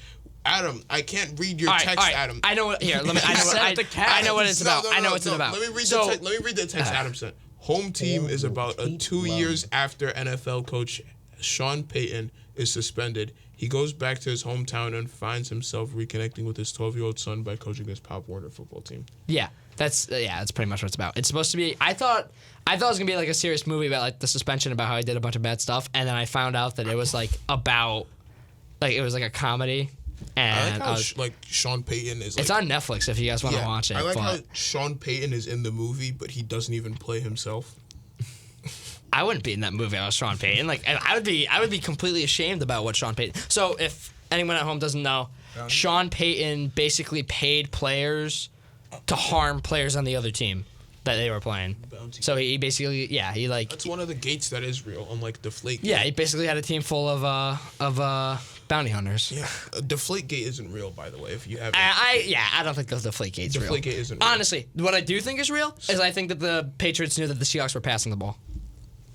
Adam, I can't read your text, Adam. I know what. Here, let me. I know what it's about. I know what it's about. Let me read the text Adam sent. Home Team is about 2 years after NFL coach Sean Payton is suspended. He goes back to his hometown and finds himself reconnecting with his 12-year-old son by coaching this Pop Warner football team. Yeah, that's pretty much what it's about. It's supposed to be. I thought it was gonna be like a serious movie about like the suspension, about how he did a bunch of bad stuff, and then I found out that it was like about it was like a comedy. And I like how Sean Payton is. It's on Netflix if you guys want to watch it. I like how Sean Payton is in the movie, but he doesn't even play himself. I wouldn't be in that movie. I was Sean Payton. Like I would be completely ashamed about what Sean Payton. So if anyone at home doesn't know, Sean Payton basically paid players to harm players on the other team that they were playing. So he basically he like. That's one of the gates that is real, unlike Deflategate. Yeah, he basically had a team full of bounty hunters. Yeah, Deflategate isn't real, by the way. If you haven't. I don't think the Deflategate's real. Deflategate isn't real. Honestly, what I do think is real is I think that the Patriots knew that the Seahawks were passing the ball.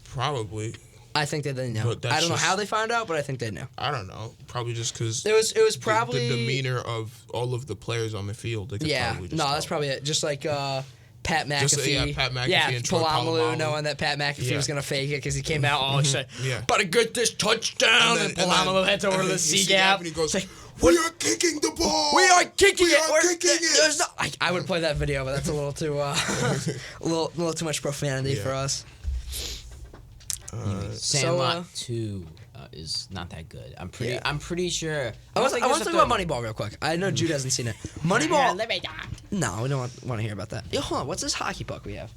Probably. I think that they knew. But that's I don't know just- how they found out, but I think they knew. I don't know. Probably just because It was probably the demeanor of all of the players on the field. They could probably just that's tell. probably it. Just like Pat McAfee. Just, Pat McAfee and Troy Polamalu Polamalu. knowing that Pat McAfee Yeah. was gonna fake it because he came out all excited. Yeah. But to get this touchdown, and Polamalu heads over to the C gap. and he goes, It's like, "We are kicking the ball. we are kicking We it. are kicking it." There's no, I would play that video, but that's a little too a little too much profanity for us. Sandlot 2 is not that good. I'm pretty sure. I want to talk about Moneyball real quick. I know Jude hasn't seen it. Moneyball. No, we don't want to hear about that. Yo, hold on. What's this hockey puck we have?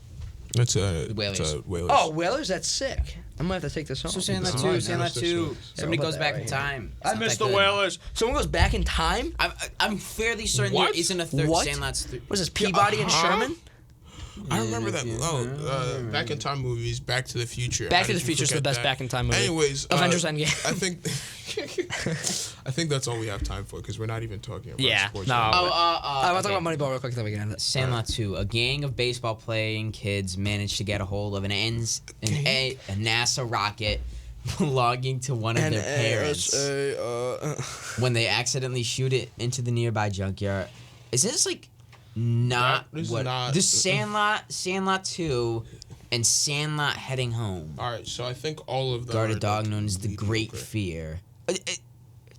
It's a Whalers. Whalers. Oh, Whalers. That's sick. I might have to take this home. So Sandlot This 2, is Sandlot mine. 2. Somebody I'll put goes that back right in here. time. It's I not missed that the good. Whalers. Someone goes back in time. I'm fairly certain What? there isn't a third What? Sandlot's 3. Was this Peabody and Sherman? I remember that. Back in Time movies, Back to the Future. Back How to the did you Future is the forget best that? back in time movie. Anyways, Avengers Endgame. I think that's all we have time for because we're not even talking about Yeah, sports. no. anymore. I want to talk about Moneyball real quick, then we can end it. Sandlot 2. A gang of baseball playing kids managed to get a hold of a NASA rocket belonging to one of their parents when they accidentally shoot it into the nearby junkyard. Is this like not That is what not- the Sandlot 2 and Sandlot Heading Home? All right, so I think all of them Guard are a dog like known as the Great mediocre. Fear.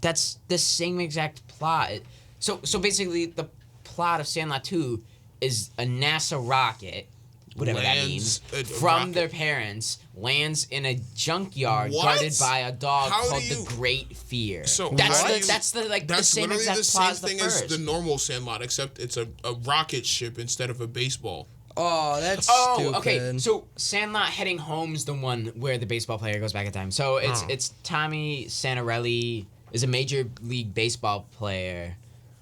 That's the same exact plot. So basically, the plot of Sandlot 2 is a NASA rocket, whatever that Lands- means, a from rocket. their parents, lands in a junkyard What? guarded by a dog How called do the you- Great Fear. So that's how do the you- that's the like the That's same literally exact the plot same as the thing first. as the normal Sandlot, except it's a rocket ship instead of a baseball. Oh, that's Oh, stupid. okay. So Sandlot Heading Home's the one where the baseball player goes back in time. So it's Tommy Santarelli is a major league baseball player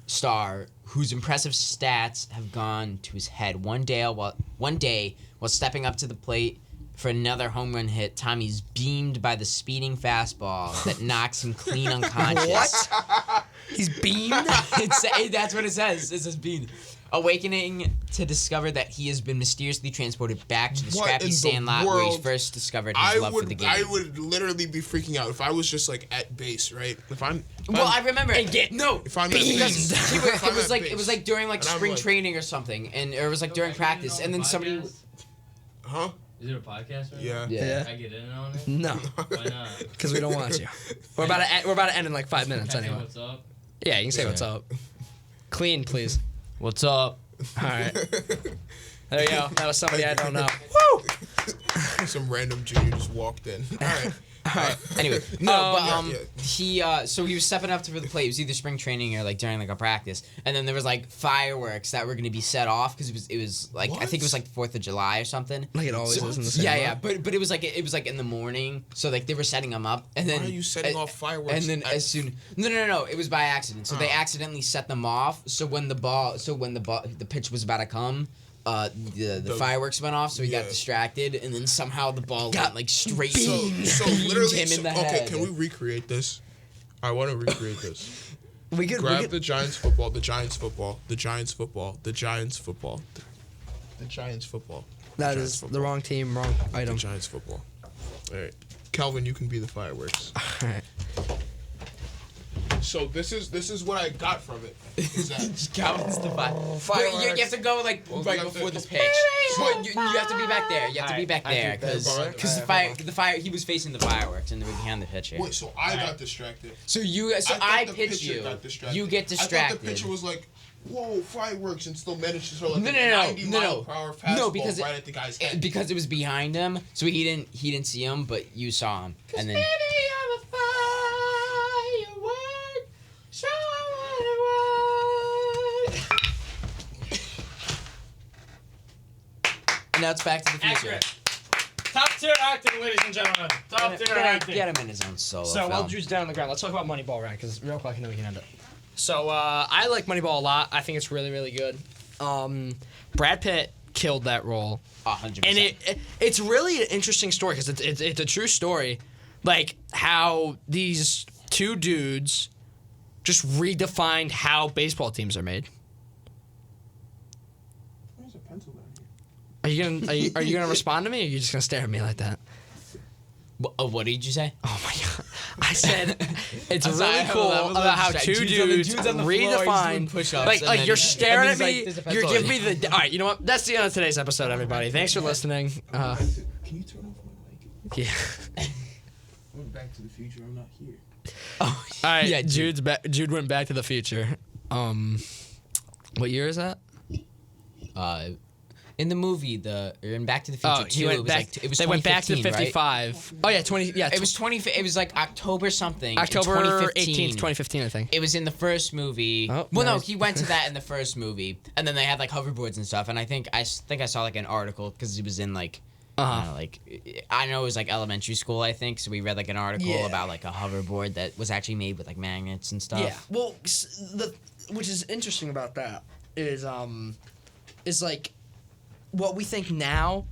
star whose impressive stats have gone to his head. One day while stepping up to the plate for another home run hit, Tommy's beamed by the speeding fastball that knocks him clean unconscious. What? He's beamed? That's what it says. It says beamed. Awakening to discover that he has been mysteriously transported back to the What scrappy in the sandlot where he world? first discovered his love for the game. I would literally be freaking out if I was just like at base, right? Well, I remember. No. If I'm at Because base, it was like during like And I'm spring like- training or something, and or it was like during practice, and then somebody. huh? Is it a podcast? Right Yeah. Yeah. Can I get in on it? No, Why not? because we don't want you. We're about to end in like 5 minutes Can I say anyway. what's up? Yeah, you can say what's up. Clean, please. What's up? All right. There you go. That was somebody I don't know. Some random junior just walked in. All right. Anyway, no, but yeah. he so he was stepping up to for the play. It was either spring training or like during like a practice, and then there was like fireworks that were going to be set off because it was like I think it was like 4th of July or something. Like it always is in the same Yeah, but it was like in the morning, so like they were setting them up, and then Why are you setting off fireworks? And then as soon no, it was by accident. So they accidentally set them off. So when the pitch was about to come. The fireworks went off, so he got distracted, and then somehow the ball went like straight so literally, him in the okay, head. can we recreate this? I want to recreate this. We could Grab the Giants football, the Giants football, the Giants football, the Giants football, the Giants football. That Giants is the football. wrong team, wrong The item. Giants football. All right, Calvin, you can be the fireworks. All right. So this is what I got from it. Is that Calvin's the fireworks. You have to go like Well, right we have before to- the pitch. But you have to be back there. You have to be back there because the fire he was facing the fireworks and they were behind the pitcher. wait? So I got distracted. So thought I the pitch pitcher you. got distracted. You get I distracted. thought the pitcher was like, "Whoa, fireworks!" and still managed to throw like No, a no, no, 90 no, mile no. per hour fastball No, because right at the guy's head. because it was behind him, so he didn't see him, but you saw him, and then. And now it's Back to the Future. Accurate. Top tier acting, ladies and gentlemen. Top tier acting. Get him in his own solo So while film. Drew's down on the ground, let's talk about Moneyball, right? Because real quick, I know we can end it. So I like Moneyball a lot. I think it's really, really good. Brad Pitt killed that role. 100%. And it's really an interesting story because it's a true story, like how these two dudes just redefined how baseball teams are made. There's a pencil down here. Are you gonna respond to me, or are you just gonna stare at me like that? What did you say? Oh my god! I said it's I'm really sorry, cool I was about how distracted. two Dude's dudes on the floor, he's doing redefined. push-ups, Like and then- you're staring at and he's me. like, "There's a You're pencil." giving me the. All right, you know what? That's the end of today's episode, everybody. Thanks for listening. Can you turn off my mic? Yeah. I'm Back to the Future. I'm not here. All right, Yeah, Jude went Back to the Future. What year is that? In the movie, in Back to the Future 2, he went it was back. like, it was They went back to 2015, right? 55. Oh yeah, 20. Yeah, It was 20. It was like October something. in October 2015. 18th, 2015, I think. It was in the first movie. Oh, well, no, nice. he went to that in the first movie, and then they had like hoverboards and stuff. And I think I saw like an article because he was in like, I don't know, like I know it was like elementary school, I think. So we read like an article Yeah. about like a hoverboard that was actually made with like magnets and stuff. Yeah. Well, which is interesting about that is like what we think now.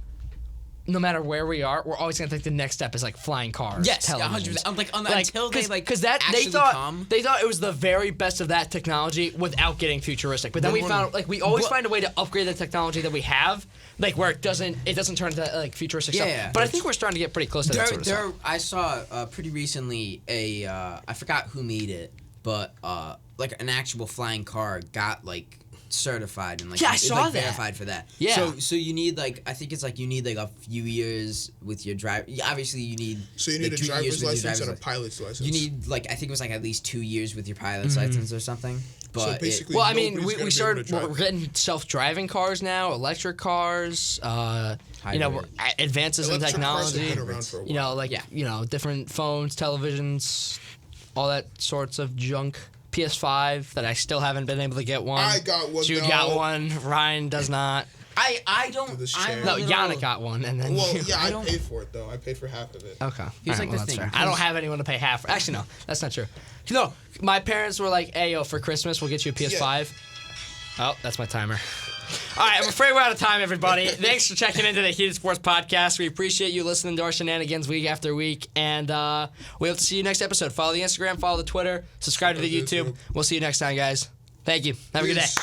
No matter where we are, we're always gonna think the next step is like flying cars. Yes, televisions. 100%. I'm like, until they like because that actually they thought come. they thought it was the very best of that technology without getting futuristic. But then we found like we always find a way to upgrade the technology that we have, like where it doesn't turn into like futuristic stuff. Yeah. But I think we're starting to get pretty close to that sort of stuff. I saw pretty recently I forgot who made it, but like an actual flying car got like certified and like Yeah, I it's, saw like, that. verified for that. Yeah. So you need like I think it's like you need like a few years with your drive. Obviously you need. So you need like, a 2 years driver's with your license driver's and a pilot's license. You need like I think it was like at least 2 years with your pilot's Mm-hmm. license or something. But So it- basically, Well, I mean, nobody's gonna we be started. able to drive. We're getting self-driving cars now, electric cars. We're advances in Electric cars have technology. been around for a while. You know, like Yeah. different phones, televisions, all that sorts of junk. PS5 that I still haven't been able to get one. I got one, Jude though. got one. Ryan does not. I don't. this I'm chair. No, a little- Yannick got one, and then Well, you. yeah, I don't- paid for it though. I paid for half of it. Okay. Here's All like the that's thing, fair. I don't have anyone to pay half. Actually, no, that's not true. No, my parents were like, "Hey, yo, for Christmas, we'll get you a PS5." Oh, that's my timer. All right, I'm afraid we're out of time, everybody. Thanks for checking into the Heated Sports Podcast. We appreciate you listening to our shenanigans week after week, and we hope to see you next episode. Follow the Instagram, follow the Twitter, subscribe to the YouTube. We'll see you next time, guys. Thank you. Have a good day. Peace.